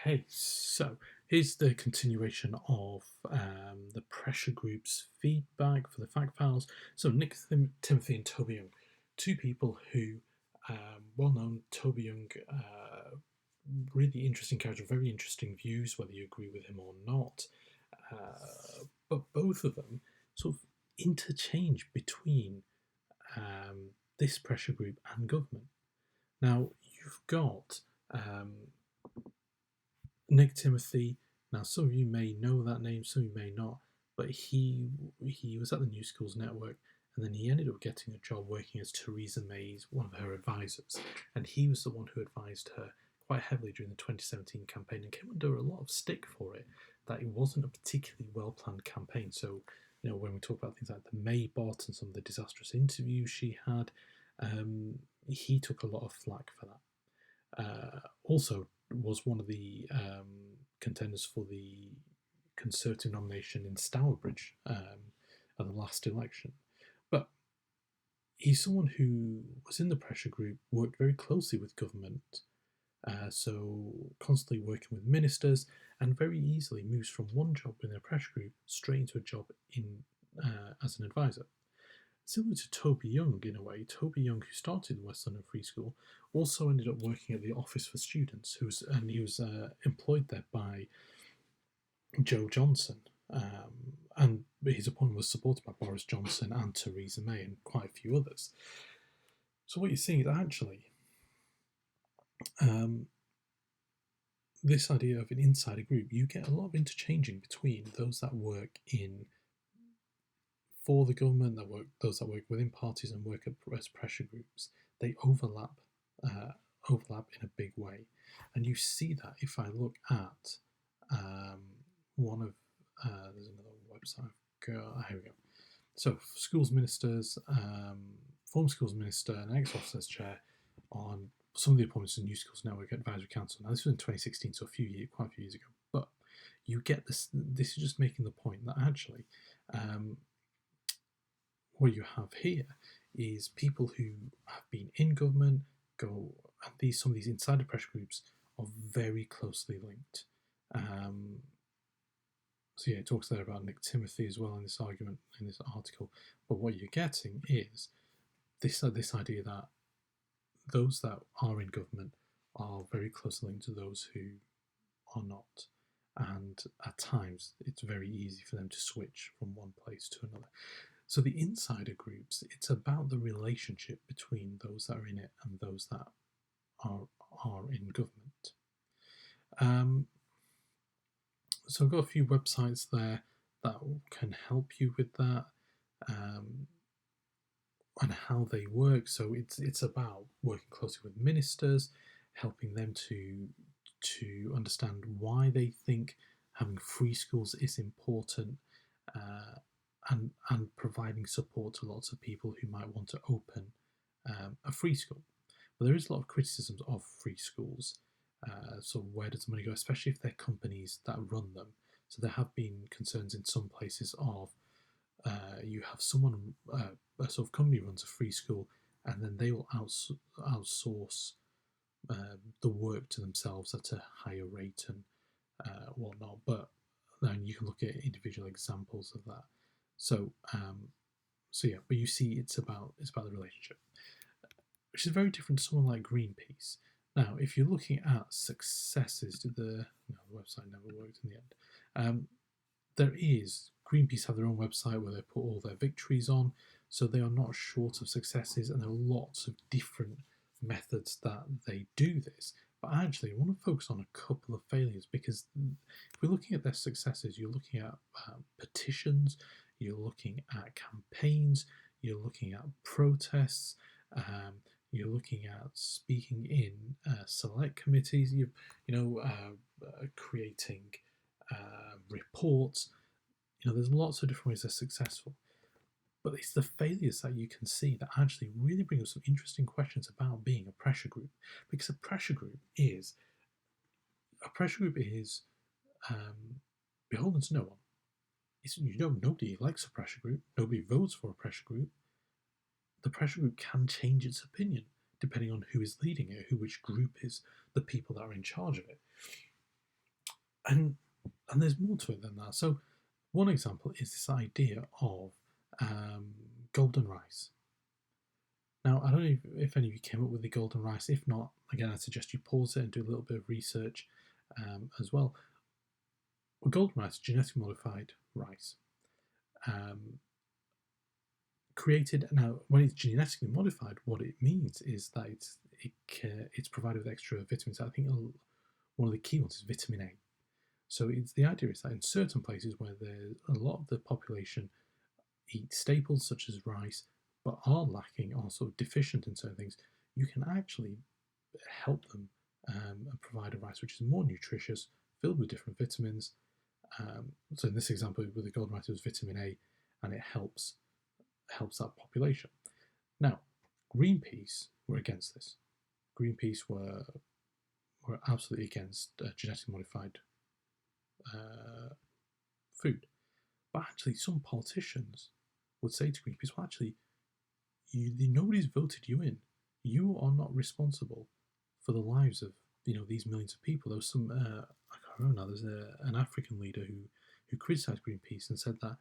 Okay, so here's the continuation of the pressure group's feedback for the fact files. So Nick, Timothy, and Toby Young, two people who, well known. Toby Young, really interesting character, very interesting views, whether you agree with him or not. But both of them sort of interchange between this pressure group and government. Now you've got Nick Timothy. Now, some of you may know that name, some of you may not, but he was at the New Schools Network, and then he ended up getting a job working as Theresa May's one of her advisors, and he was the one who advised her quite heavily during the 2017 campaign and came under a lot of stick for it. That it wasn't a particularly well planned campaign. So, when we talk about things like the May bot and some of the disastrous interviews she had, he took a lot of flack for that. Also, was one of the contenders for the Conservative nomination in Stourbridge at the last election. But he's someone who was in the pressure group, worked very closely with government, so constantly working with ministers, and very easily moves from one job in a pressure group straight into a job in as an advisor. Similar to Toby Young in a way, Toby Young, who started the West London Free School, also ended up working at the Office for Students, he was employed there by Joe Johnson, and his appointment was supported by Boris Johnson and Theresa May and quite a few others. So what you're seeing is actually this idea of an insider group, you get a lot of interchanging between those that work for the government, those that work within parties and work as pressure groups. They overlap in a big way, and you see that if I look at one of there's another website. Here we go. So schools ministers, former schools minister, and ex-officers chair on some of the appointments in New Schools Network Advisory Council. Now this was in 2016, so quite a few years ago. But you get this. This is just making the point that actually. What you have here is people who have been in government and some of these insider pressure groups are very closely linked. So yeah, it talks there about Nick Timothy as well in this argument, in this article. But what you're getting is this idea that those that are in government are very closely linked to those who are not. And at times, it's very easy for them to switch from one place to another. So the insider groups, it's about the relationship between those that are in it and those that are in government. So I've got a few websites there that can help you with that and how they work. So it's about working closely with ministers, helping them to understand why they think having free schools is important. And providing support to lots of people who might want to open a free school. But there is a lot of criticisms of free schools. So where does the money go, especially if they're companies that run them? So there have been concerns in some places of you have someone, a sort of company runs a free school, and then they will outsource the work to themselves at a higher rate and whatnot. But then you can look at individual examples of that. So yeah, but you see, it's about the relationship, which is very different to someone like Greenpeace. Now, if you're looking at successes, the website never worked in the end. There is Greenpeace have their own website where they put all their victories on, so they are not short of successes, and there are lots of different methods that they do this. But actually, I want to focus on a couple of failures, because if we're looking at their successes, you're looking at petitions, you're looking at campaigns, you're looking at protests, you're looking at speaking in select committees, creating reports. There's lots of different ways they're successful. But it's the failures that you can see that actually really bring up some interesting questions about being a pressure group. Because a pressure group is beholden to no one. Nobody likes a pressure group. Nobody votes for a pressure group. The pressure group can change its opinion depending on who is leading it, which group is the people that are in charge of it. and there's more to it than that. So one example is this idea of golden rice. Now, I don't know if any of you came up with the golden rice. If not, again, I suggest you pause it and do a little bit of research as well. Well, golden rice, genetically modified rice, created. Now, when it's genetically modified, what it means is that it's provided with extra vitamins. I think one of the key ones is vitamin A. So the idea is that in certain places where there's a lot of the population eat staples such as rice, but are lacking or sort of deficient in certain things, you can actually help them and provide a rice which is more nutritious, filled with different vitamins. So in this example with the golden rice, it was vitamin A, and it helps that population. Now, Greenpeace were against this. Greenpeace were absolutely against genetically modified food. But actually, some politicians would say to Greenpeace, well, actually, nobody's voted you in. You are not responsible for the lives of these millions of people. There was some I can't remember now. There's an African leader who criticised Greenpeace and said that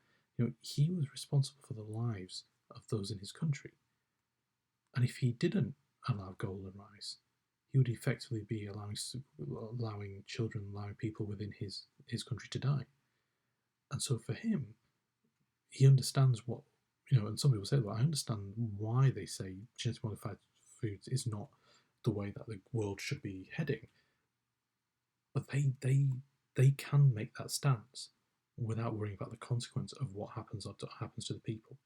he was responsible for the lives of those in his country, and if he didn't allow golden rice, he would effectively be allowing children, allowing people within his country to die. And so for him, he understands what and some people say, well, I understand why they say genetically modified foods is not the way that the world should be heading, but they can make that stance without worrying about the consequence of what happens to the people.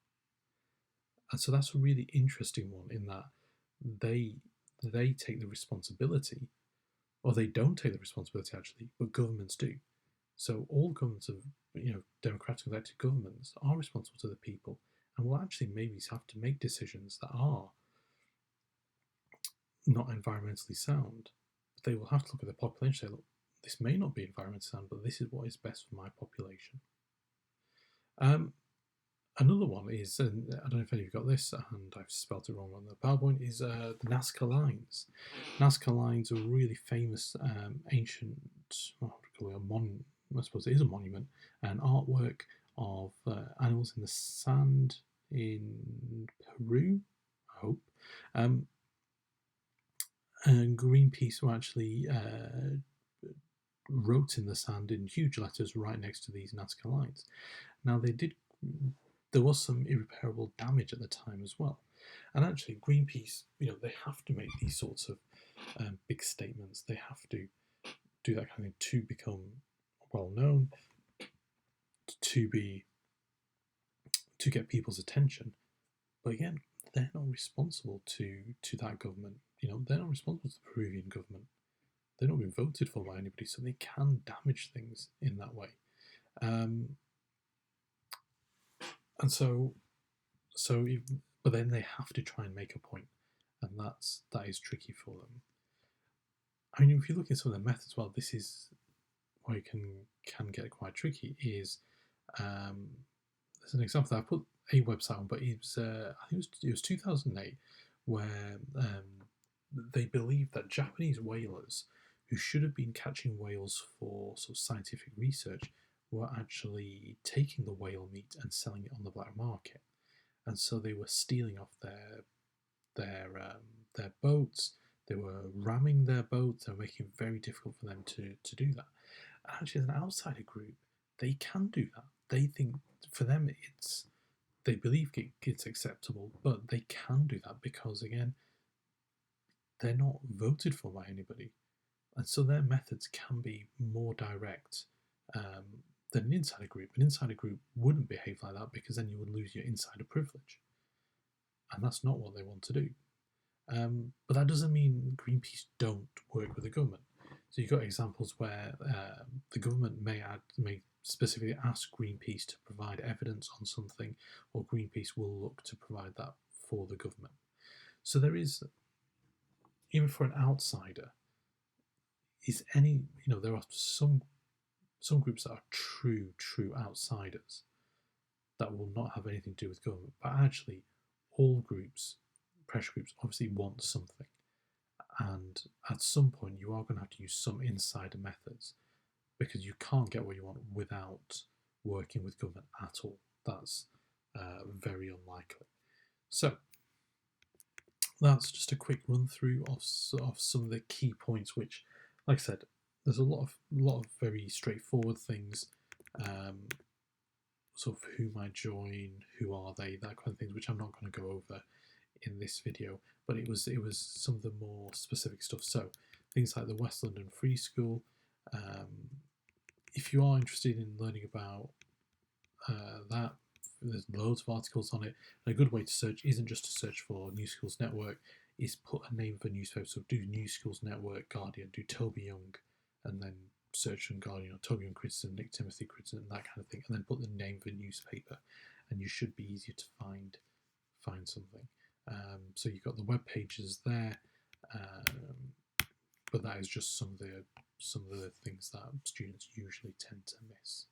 And so that's a really interesting one, in that they take the responsibility, or they don't take the responsibility actually, but governments do. So all governments of democratically elected governments are responsible to the people, and will actually maybe have to make decisions that are not environmentally sound. But they will have to look at the population and say, look, this may not be environmentally sound, but this is what is best for my population. Another one is, and I don't know if any of you got this, and I've spelled it wrong on the PowerPoint, is the Nazca lines. Nazca lines are really famous ancient, I suppose it is a monument, an artwork of animals in the sand in Peru, I hope. And Greenpeace were actually wrote in the sand in huge letters right next to these Nazca lines. Now there was some irreparable damage at the time as well. And actually, Greenpeace, they have to make these sorts of big statements. They have to do that kind of thing to become well known, to get people's attention. But again, they're not responsible to that government. They're not responsible to the Peruvian government. They're not being voted for by anybody, so they can damage things in that way. And but then they have to try and make a point, and that is tricky for them. I mean, if you look at some of the methods, well, this is where it can get quite tricky. Is there's an example that I put a website on, but it was I think it was 2008, where they believed that Japanese whalers who should have been catching whales for sort of scientific research were actually taking the whale meat and selling it on the black market, and so they were stealing off their boats. They were ramming their boats. They were making it very difficult for them to do that. And actually, as an outsider group, they can do that. They think for them they believe it's acceptable, but they can do that because again, they're not voted for by anybody, and so their methods can be more direct than an insider group. An insider group wouldn't behave like that because then you would lose your insider privilege, and that's not what they want to do. But that doesn't mean Greenpeace don't work with the government. So you've got examples where the government may specifically ask Greenpeace to provide evidence on something, or Greenpeace will look to provide that for the government. So there is, even for an outsider, there are some groups that are true outsiders that will not have anything to do with government, but actually all groups, pressure groups, obviously want something, and at some point you are going to have to use some insider methods. because you can't get what you want without working with government at all. That's very unlikely. So that's just a quick run through of some of the key points, which, like I said, there's a lot of very straightforward things, sort of who might join, who are they, that kind of things, which I'm not going to go over in this video, but it was some of the more specific stuff. So things like the West London Free School. If you are interested in learning about that, there's loads of articles on it. And a good way to search isn't just to search for New Schools Network, is put a name for a newspaper. So do New Schools Network, Guardian, do Toby Young, and then search on Guardian or Toby Young criticism, Nick Timothy criticism, that kind of thing, and then put the name of a newspaper, and you should be easier to find something. So you've got the web pages there, but that is just some of the things that students usually tend to miss.